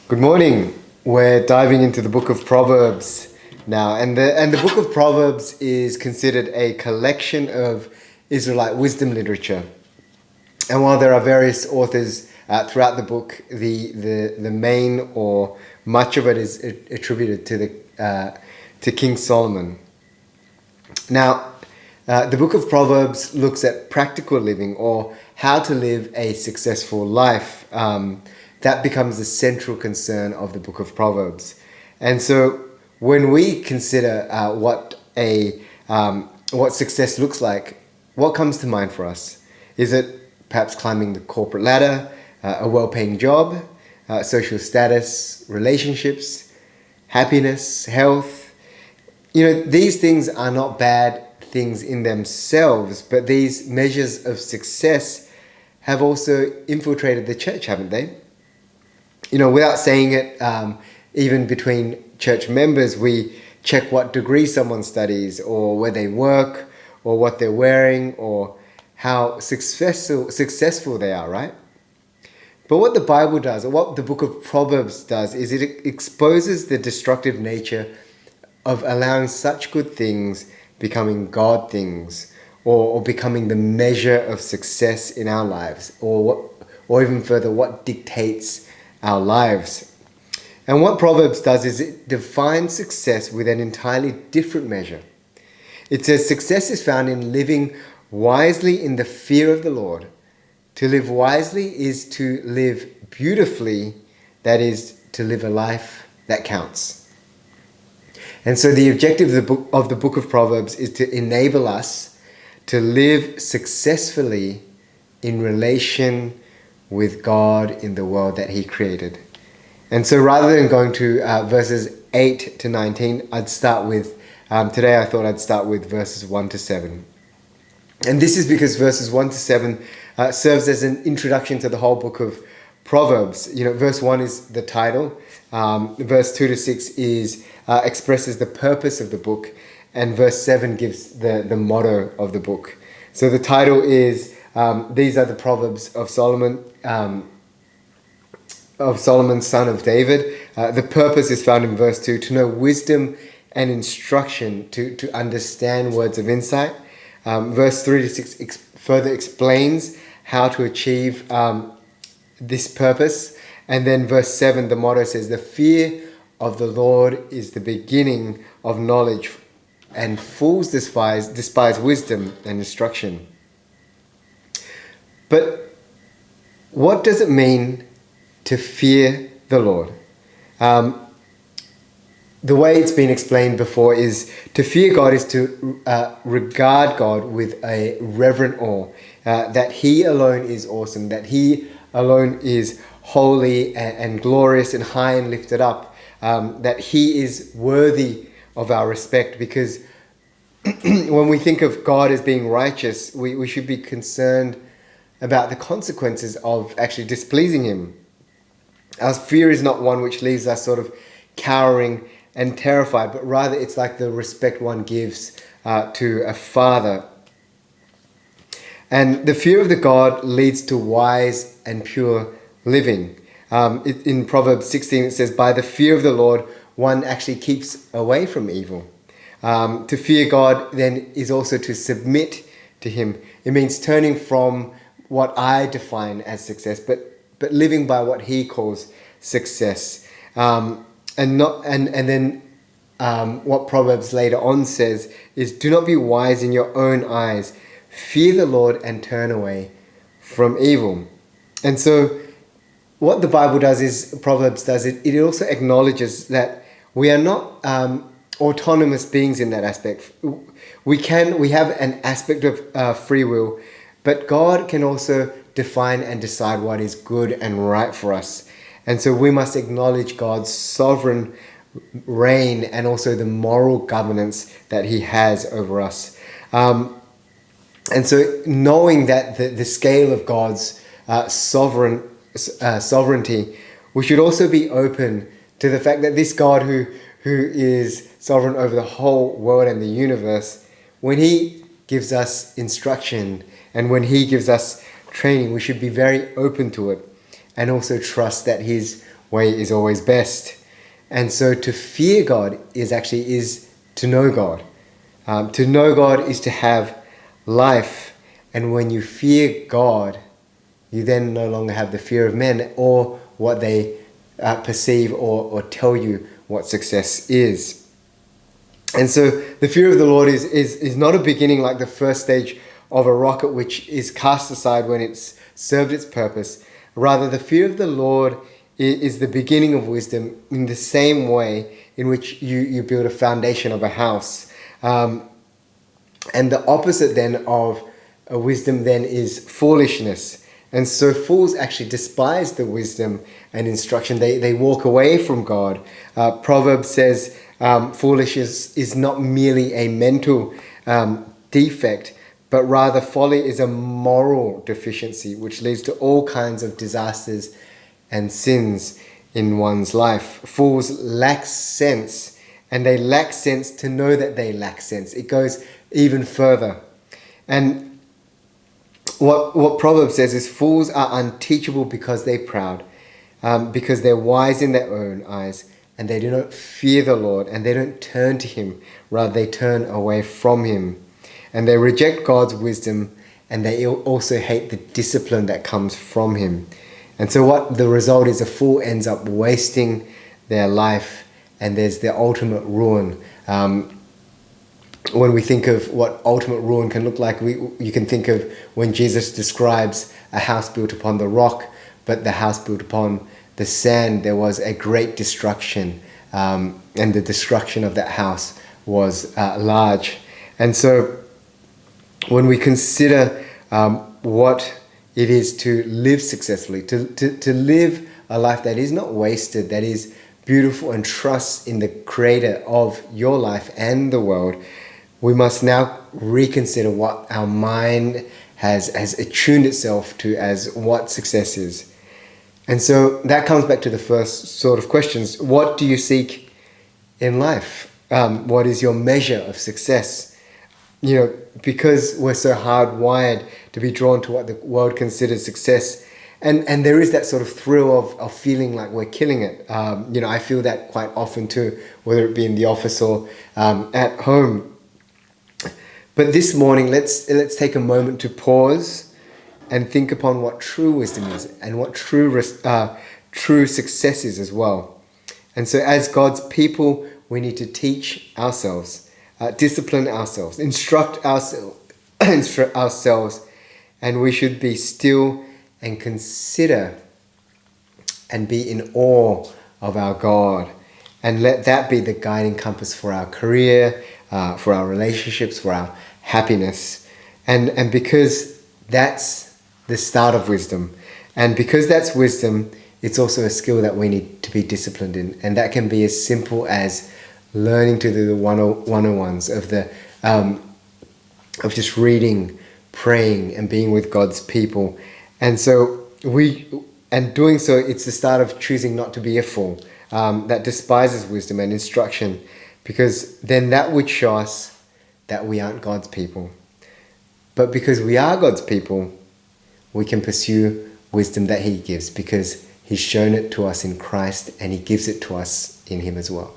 Good morning. We're diving into the book of Proverbs now, and the book of Proverbs is considered a collection of Israelite wisdom literature. And while there are various authors throughout the book, the main or much of it is attributed to King Solomon. Now, the book of Proverbs looks at practical living, or how to live a successful life. That becomes the central concern of the book of Proverbs. And so when we consider what success looks like, what comes to mind for us? Is it perhaps climbing the corporate ladder, a well-paying job, social status, relationships, happiness, health? These things are not bad things in themselves, but these measures of success have also infiltrated the church, haven't they? Without saying it, even between church members, we check what degree someone studies, or where they work, or what they're wearing, or how successful they are, right? But what the Bible does, or what the book of Proverbs does, is it exposes the destructive nature of allowing such good things becoming God things, or becoming the measure of success in our lives, or even further, what dictates our lives. And what Proverbs does is it defines success with an entirely different measure. It says success is found in living wisely in the fear of the Lord. To live wisely is to live beautifully, that is, to live a life that counts. And so the objective of the book of Proverbs is to enable us to live successfully in relation with God in the world that He created. And so rather than going to verses 8 to 19, I'd start with, today I thought I'd start with verses 1 to 7. And this is because verses 1 to 7 serves as an introduction to the whole book of Proverbs. Verse 1 is the title. Verse 2 to 6 expresses the purpose of the book. And verse 7 gives the motto of the book. So the title is, these are the Proverbs of Solomon, son of David. The purpose is found in verse 2, to know wisdom and instruction, to understand words of insight. Verse 3 to 6 further explains how to achieve this purpose. And then verse 7, the motto says, the fear of the Lord is the beginning of knowledge, and fools despise wisdom and instruction. But what does it mean to fear the Lord? The way it's been explained before is to fear God is to regard God with a reverent awe, that He alone is awesome, that He alone is holy and glorious and high and lifted up, that He is worthy of our respect. Because when we think of God as being righteous, we should be concerned about the consequences of actually displeasing Him. Our fear is not one which leaves us sort of cowering and terrified, but rather it's like the respect one gives to a father. And the fear of the God leads to wise and pure living. In Proverbs 16 it says, by the fear of the Lord one actually keeps away from evil. To fear God then is also to submit to Him. It means turning from what I define as success, but living by what He calls success. And then what Proverbs later on says is, do not be wise in your own eyes. Fear the Lord and turn away from evil. And so what the Bible does is, Proverbs does, it also acknowledges that we are not autonomous beings in that aspect. We have an aspect of free will, but God can also define and decide what is good and right for us. And so we must acknowledge God's sovereign reign and also the moral governance that He has over us. And so knowing that the scale of God's sovereignty, we should also be open to the fact that this God who is sovereign over the whole world and the universe, when He gives us instruction and when He gives us training, we should be very open to it, and also trust that His way is always best. And so to fear God is to know God. To know God is to have life. And when you fear God, you then no longer have the fear of men or what they perceive or tell you what success is. And so the fear of the Lord is not a beginning like the first stage of a rocket which is cast aside when it's served its purpose. Rather, the fear of the Lord is the beginning of wisdom in the same way in which you build a foundation of a house. And the opposite then of wisdom then is foolishness. And so fools actually despise the wisdom and instruction. They walk away from God. Proverbs says foolishness is not merely a mental defect, but rather folly is a moral deficiency which leads to all kinds of disasters and sins in one's life. Fools lack sense, and they lack sense to know that they lack sense. It goes even further. And what Proverbs says is fools are unteachable because they're proud, because they're wise in their own eyes, and they do not fear the Lord, and they don't turn to him. Rather, they turn away from him. And they reject God's wisdom, and they also hate the discipline that comes from him. And so what the result is, a fool ends up wasting their life, and there's the ultimate ruin. When we think of what ultimate ruin can look like, you can think of when Jesus describes a house built upon the rock, but the house built upon the sand, there was a great destruction, and the destruction of that house was large. And so when we consider what it is to live successfully, to live a life that is not wasted, that is beautiful and trusts in the creator of your life and the world, we must now reconsider what our mind has attuned itself to as what success is. And so that comes back to the first sort of questions. What do you seek in life? What is your measure of success? Because we're so hardwired to be drawn to what the world considers success. And there is that sort of thrill of feeling like we're killing it. I feel that quite often too, whether it be in the office or at home. But this morning, let's take a moment to pause and think upon what true wisdom is and what true success is as well. And so as God's people, we need to teach ourselves, discipline ourselves, instruct ourselves, and we should be still and consider and be in awe of our God. And let that be the guiding compass for our career, for our relationships, for our happiness. And because that's the start of wisdom, and because that's wisdom, it's also a skill that we need to be disciplined in. And that can be as simple as learning to do the 101s of just reading, praying, and being with God's people. And so doing so, it's the start of choosing not to be a fool that despises wisdom and instruction, because then that would show us that we aren't God's people. But because we are God's people, we can pursue wisdom that he gives, because he's shown it to us in Christ and he gives it to us in him as well.